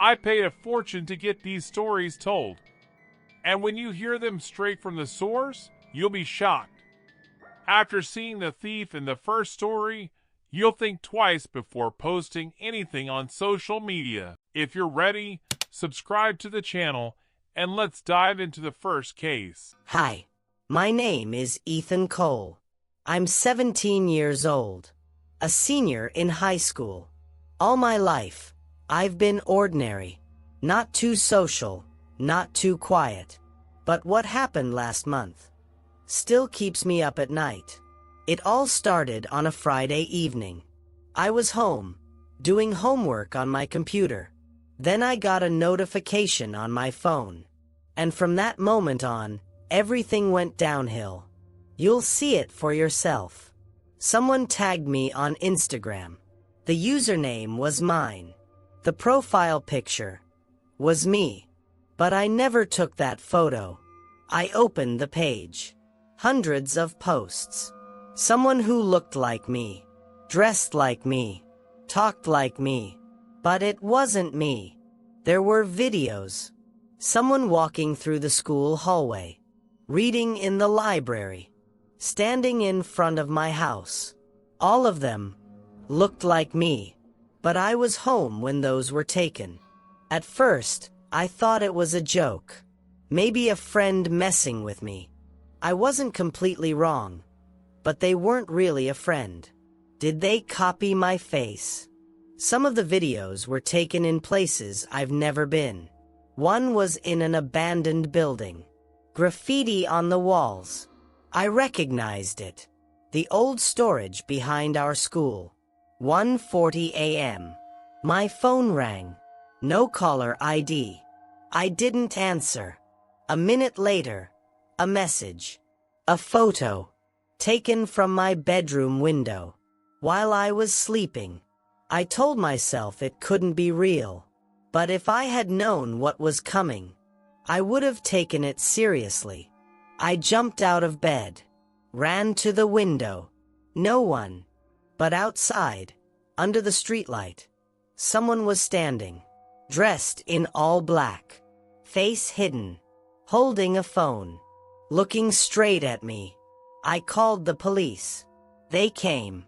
I paid a fortune to get these stories told. And when you hear them straight from the source, you'll be shocked. After seeing the thief in the first story, you'll think twice before posting anything on social media. If you're ready, subscribe to the channel and let's dive into the first case. Hi, my name is Ethan Cole. I'm 17 years old, a senior in high school. All my life, I've been ordinary, not too social, not too quiet. But what happened last month still keeps me up at night. It all started on a Friday evening. I was home, doing homework on my computer. Then I got a notification on my phone. And from that moment on, everything went downhill. You'll see it for yourself. Someone tagged me on Instagram. The username was mine. The profile picture was me. But I never took that photo. I opened the page. Hundreds of posts. Someone who looked like me, dressed like me, talked like me. But it wasn't me. There were videos. Someone walking through the school hallway, reading in the library, standing in front of my house. All of them looked like me. But I was home when those were taken. At first, I thought it was a joke. Maybe a friend messing with me. I wasn't completely wrong. But they weren't really a friend. Did they copy my face? Some of the videos were taken in places I've never been. One was in an abandoned building. Graffiti on the walls. I recognized it. The old storage behind our school. 1:40 a.m. My phone rang. No caller ID. I didn't answer. A minute later, a message. A photo. Taken from my bedroom window. While I was sleeping. I told myself it couldn't be real. But if I had known what was coming, I would have taken it seriously. I jumped out of bed. Ran to the window. No one. But outside, under the streetlight, someone was standing. Dressed in all black. Face hidden. Holding a phone. Looking straight at me. I called the police. They came.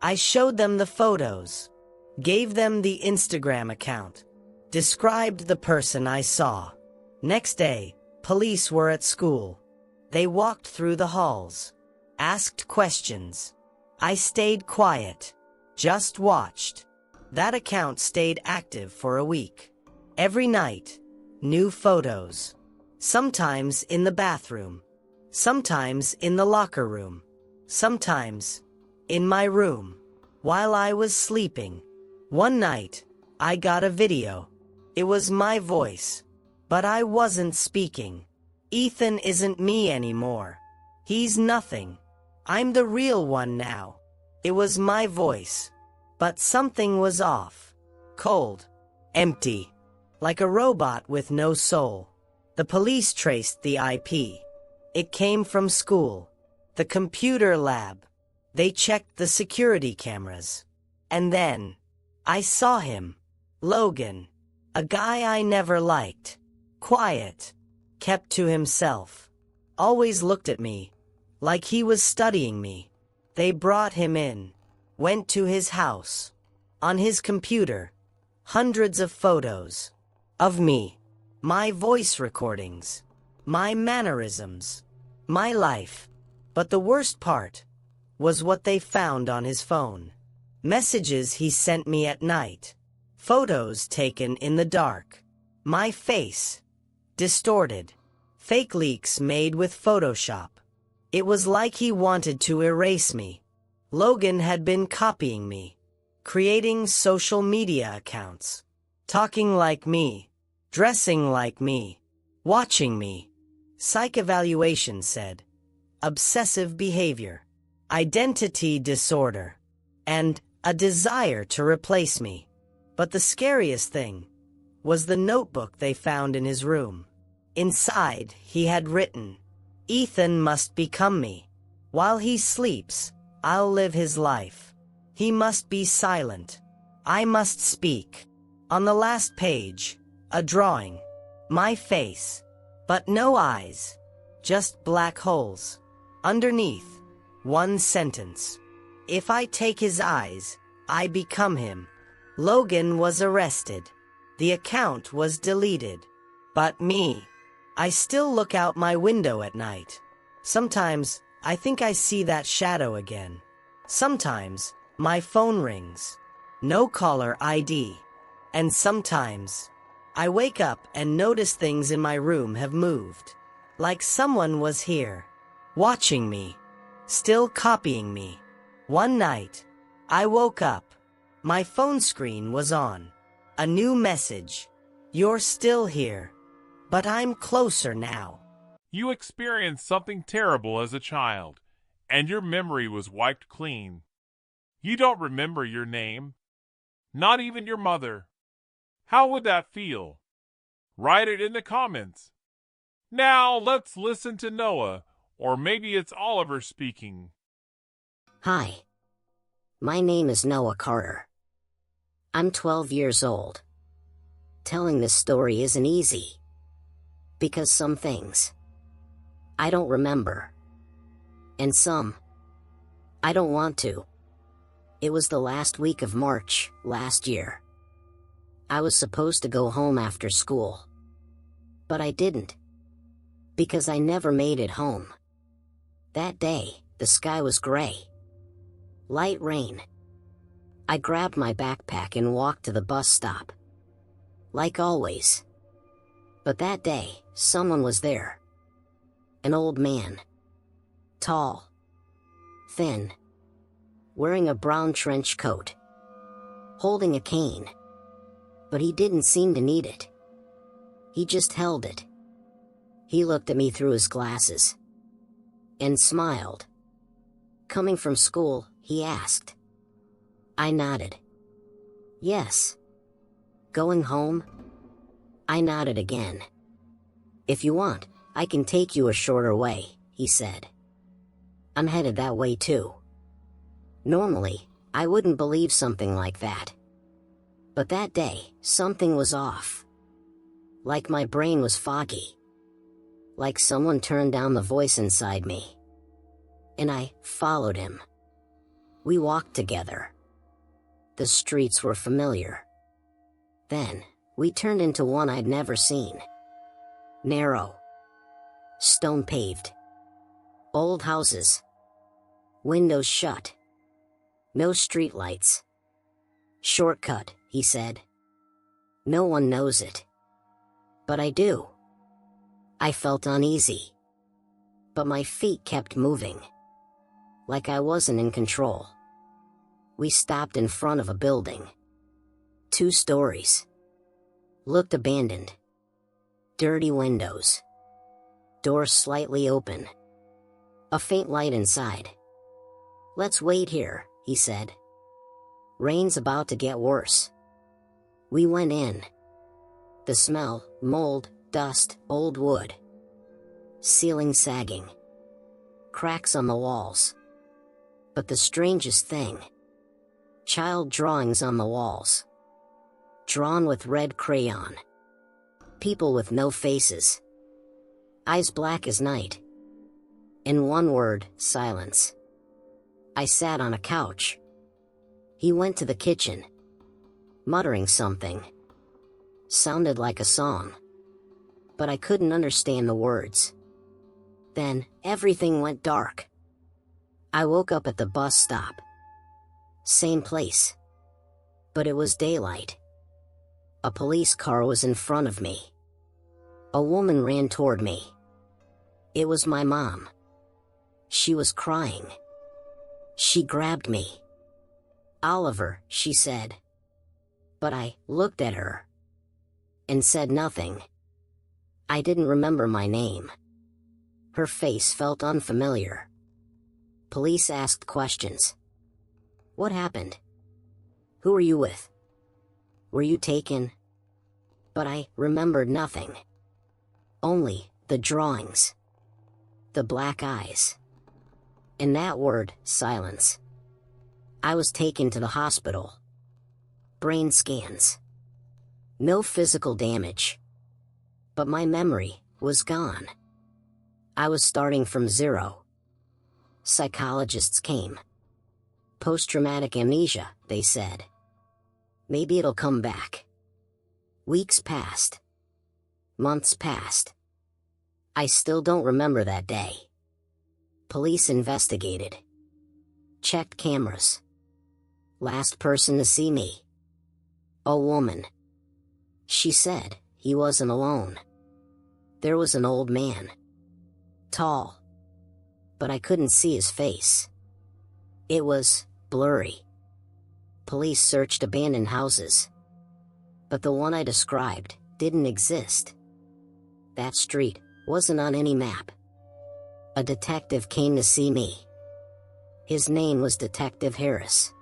I showed them the photos. Gave them the Instagram account. Described the person I saw. Next day, police were at school. They walked through the halls. Asked questions. I stayed quiet. Just watched. That account stayed active for a week. Every night, new photos. Sometimes in the bathroom. Sometimes in the locker room. Sometimes in my room. While I was sleeping. One night, I got a video. It was my voice. But I wasn't speaking. Ethan isn't me anymore. He's nothing. I'm the real one now. It was my voice. But something was off. Cold. Empty. Like a robot with no soul. The police traced the IP. It came from school. The computer lab. They checked the security cameras. And then, I saw him. Logan. A guy I never liked. Quiet. Kept to himself. Always looked at me. Like he was studying me. They brought him in. Went to his house. On his computer. Hundreds of photos. Of me. My voice recordings. My mannerisms. My life. But the worst part was what they found on his phone. Messages he sent me at night. Photos taken in the dark. My face. Distorted. Fake leaks made with Photoshop. It was like he wanted to erase me. Logan had been copying me. Creating social media accounts. Talking like me. Dressing like me. Watching me. Psych evaluation said. Obsessive behavior. Identity disorder. And a desire to replace me. But the scariest thing was the notebook they found in his room. Inside, he had written, "Ethan must become me. While he sleeps, I'll live his life. He must be silent. I must speak." On the last page, A drawing. My face. But no eyes. Just black holes. Underneath, one sentence. If I take his eyes, I become him. Logan was arrested. The account was deleted. But me. I still look out my window at night. Sometimes, I think I see that shadow again. Sometimes, my phone rings. No caller ID. And sometimes, I wake up and notice things in my room have moved. Like someone was here. Watching me. Still copying me. One night, I woke up. My phone screen was on. A new message. You're still here. But I'm closer now. You experienced something terrible as a child, and your memory was wiped clean. You don't remember your name. Not even your mother. How would that feel? Write it in the comments. Now let's listen to Noah, or maybe it's Oliver speaking. Hi. My name is Noah Carter. I'm 12 years old. Telling this story isn't easy. Because some things I don't remember. And some I don't want to. It was the last week of March, last year. I was supposed to go home after school. But I didn't. Because I never made it home. That day, the sky was gray. Light rain. I grabbed my backpack and walked to the bus stop. Like always. But that day, someone was there. An old man. Tall. Thin. Wearing a brown trench coat. Holding a cane. But he didn't seem to need it. He just held it. He looked at me through his glasses. And smiled. Coming from school, he asked. I nodded. Yes. Going home? I nodded again. If you want, I can take you a shorter way, he said. I'm headed that way too. Normally, I wouldn't believe something like that. But that day, something was off. Like my brain was foggy. Like someone turned down the voice inside me. And I followed him. We walked together. The streets were familiar. Then, we turned into one I'd never seen. Narrow. Stone paved. Old houses. Windows shut. No streetlights. Shortcut, he said. No one knows it. But I do. I felt uneasy. But my feet kept moving. Like I wasn't in control. We stopped in front of a building. 2 stories. Looked abandoned. Dirty windows. Doors slightly open. A faint light inside. Let's wait here, he said. Rain's about to get worse. We went in. The smell, mold, dust, old wood. Ceiling sagging. Cracks on the walls. But the strangest thing. Child drawings on the walls. Drawn with red crayon. People with no faces. Eyes black as night. In one word, silence. I sat on a couch. He went to the kitchen. Muttering something. Sounded like a song. But I couldn't understand the words. Then, everything went dark. I woke up at the bus stop. Same place. But it was daylight. A police car was in front of me. A woman ran toward me. It was my mom. She was crying. She grabbed me. Oliver, she said. But I looked at her. And said nothing. I didn't remember my name. Her face felt unfamiliar. Police asked questions. What happened? Who were you with? Were you taken? But I remembered nothing. Only the drawings. The black eyes. And that word, silence. I was taken to the hospital. Brain scans. No physical damage. But my memory was gone. I was starting from zero. Psychologists came. Post-traumatic amnesia, they said. Maybe it'll come back. Weeks passed. Months passed. I still don't remember that day. Police investigated. Checked cameras. Last person to see me. A woman. She said he wasn't alone. There was an old man. Tall. But I couldn't see his face. It was blurry. Police searched abandoned houses. But the one I described didn't exist. That street wasn't on any map. A detective came to see me. His name was Detective Harris.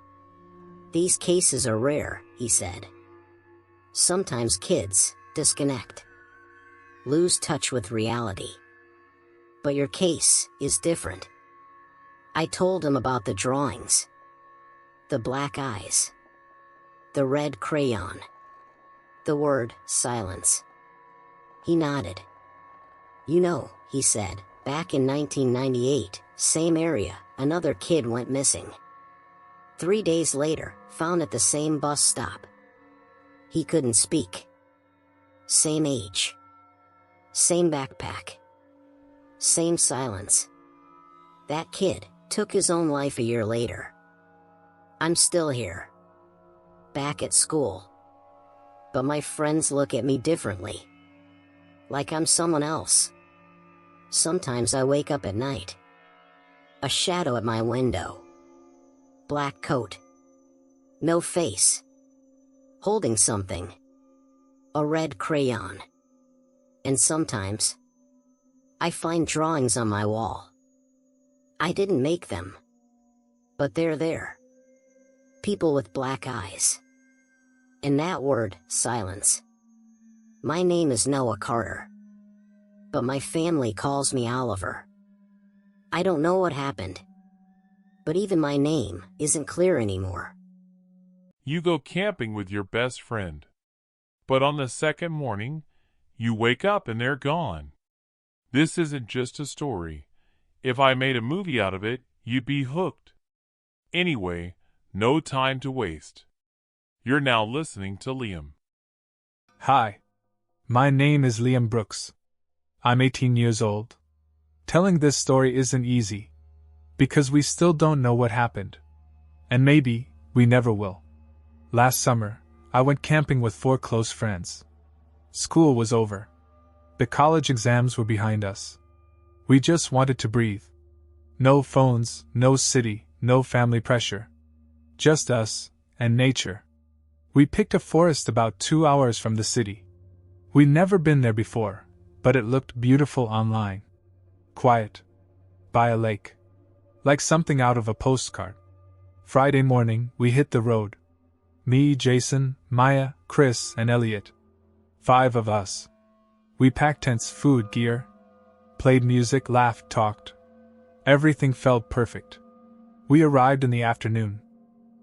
These cases are rare, he said. Sometimes kids disconnect, lose touch with reality. But your case is different. I told him about the drawings, the black eyes, the red crayon, the word silence. He nodded. You know, he said, back in 1998, same area, another kid went missing. 3 days later, found at the same bus stop. He couldn't speak. Same age. Same backpack. Same silence. That kid took his own life a year later. I'm still here. Back at school. But my friends look at me differently. Like I'm someone else. Sometimes I wake up at night. A shadow at my window. Black coat. No face. Holding something. A red crayon. And sometimes, I find drawings on my wall. I didn't make them. But they're there. People with black eyes. And that word, silence. My name is Noah Carter. But my family calls me Oliver. I don't know what happened. But even my name isn't clear anymore. You go camping with your best friend. But on the second morning, you wake up and they're gone. This isn't just a story. If I made a movie out of it, you'd be hooked. Anyway, no time to waste. You're now listening to Liam. Hi. My name is Liam Brooks. I'm 18 years old. Telling this story isn't easy. Because we still don't know what happened. And maybe we never will. Last summer, I went camping with 4 close friends. School was over. The college exams were behind us. We just wanted to breathe. No phones, no city, no family pressure. Just us and nature. We picked a forest about 2 hours from the city. We'd never been there before, but it looked beautiful online. Quiet. By a lake. Like something out of a postcard. Friday morning, we hit the road. Me, Jason, Maya, Chris, and Elliot. 5 of us. We packed tents, food, gear. Played music, laughed, talked. Everything felt perfect. We arrived in the afternoon.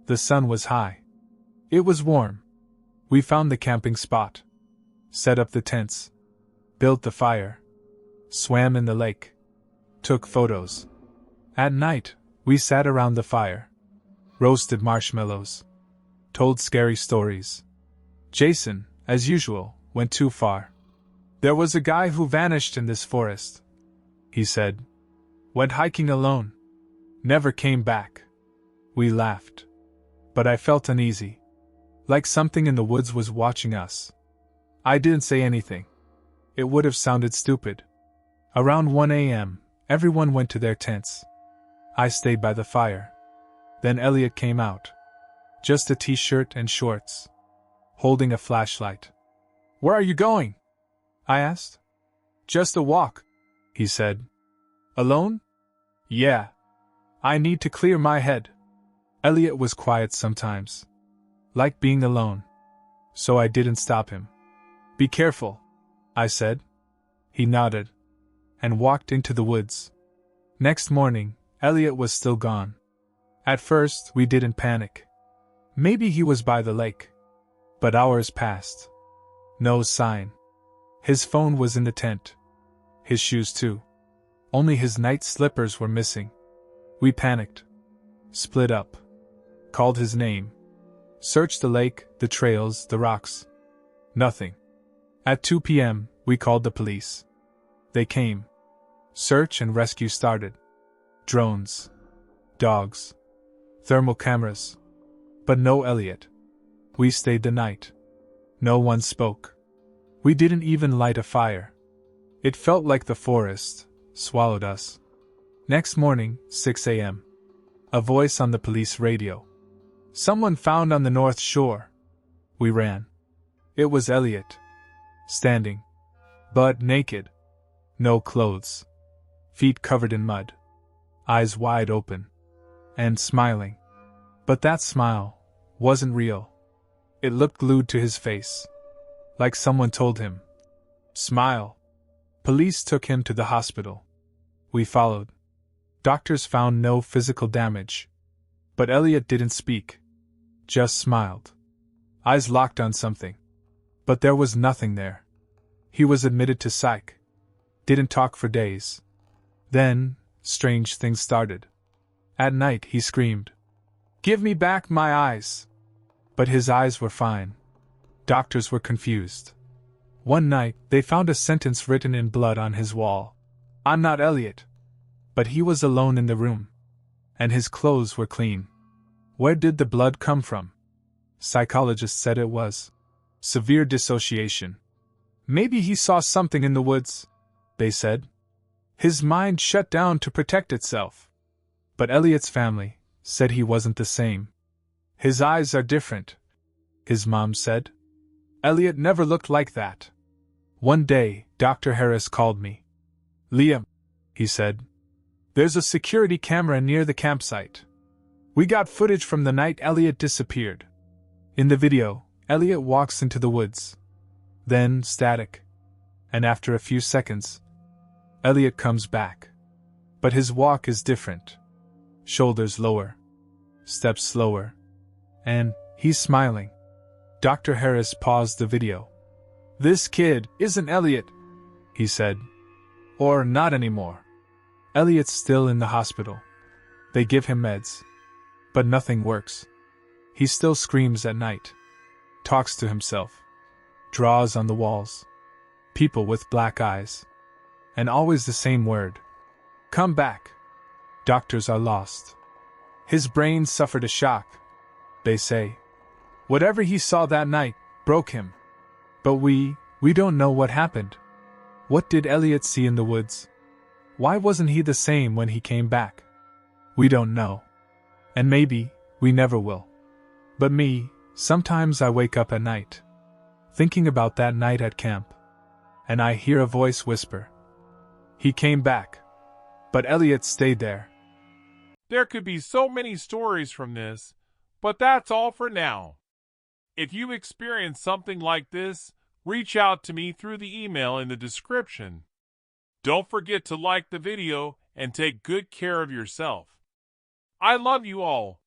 The sun was high. It was warm. We found the camping spot. Set up the tents. Built the fire. Swam in the lake. Took photos. At night, we sat around the fire. Roasted marshmallows. Told scary stories. Jason, as usual, went too far. There was a guy who vanished in this forest, he said. Went hiking alone. Never came back. We laughed. But I felt uneasy. Like something in the woods was watching us. I didn't say anything. It would have sounded stupid. Around 1 a.m., everyone went to their tents. I stayed by the fire. Then Elliot came out. Just a t-shirt and shorts. Holding a flashlight. Where are you going? I asked. Just a walk, he said. Alone? Yeah. I need to clear my head. Elliot was quiet sometimes. Liked being alone. So I didn't stop him. Be careful, I said. He nodded. And walked into the woods. Next morning, Elliot was still gone. At first, we didn't panic. Maybe he was by the lake. But hours passed. No sign. His phone was in the tent. His shoes too. Only his night slippers were missing. We panicked. Split up. Called his name. Searched the lake, the trails, the rocks. Nothing. At 2 p.m., we called the police. They came. Search and rescue started. Drones. Dogs. Thermal cameras. But no Elliot. We stayed the night. No one spoke. We didn't even light a fire. It felt like the forest swallowed us. Next morning, 6 a.m. A voice on the police radio. Someone found on the North Shore. We ran. It was Elliot. Standing. Butt naked. No clothes. Feet covered in mud. Eyes wide open. And smiling. But that smile wasn't real. It looked glued to his face. Like someone told him, "Smile." Police took him to the hospital. We followed. Doctors found no physical damage. But Elliot didn't speak. Just smiled. Eyes locked on something. But there was nothing there. He was admitted to psych. Didn't talk for days. Then, strange things started. At night he screamed, "Give me back my eyes!" But his eyes were fine. Doctors were confused. One night, they found a sentence written in blood on his wall. "I'm not Elliot." But he was alone in the room. And his clothes were clean. Where did the blood come from? Psychologists said it was severe dissociation. Maybe he saw something in the woods, they said. His mind shut down to protect itself. But Elliot's family said he wasn't the same. His eyes are different, his mom said. Elliot never looked like that. One day, Dr. Harris called me. "Liam," he said, "there's a security camera near the campsite. We got footage from the night Elliot disappeared. In the video, Elliot walks into the woods. Then, static. And after a few seconds, Elliot comes back. But his walk is different. Shoulders lower. Steps slower. And he's smiling." Dr. Harris paused the video. "This kid isn't Elliot," he said. "Or not anymore. Elliot's still in the hospital. They give him meds. But nothing works. He still screams at night. Talks to himself. Draws on the walls. People with black eyes. And always the same word. Come back. Doctors are lost. His brain suffered a shock, they say. Whatever he saw that night broke him. But we don't know what happened. What did Elliot see in the woods? Why wasn't he the same when he came back? We don't know. And maybe we never will. But me, sometimes I wake up at night, thinking about that night at camp. And I hear a voice whisper, "He came back. But Elliot stayed there." There could be so many stories from this, but that's all for now. If you experience something like this, reach out to me through the email in the description. Don't forget to like the video and take good care of yourself. I love you all.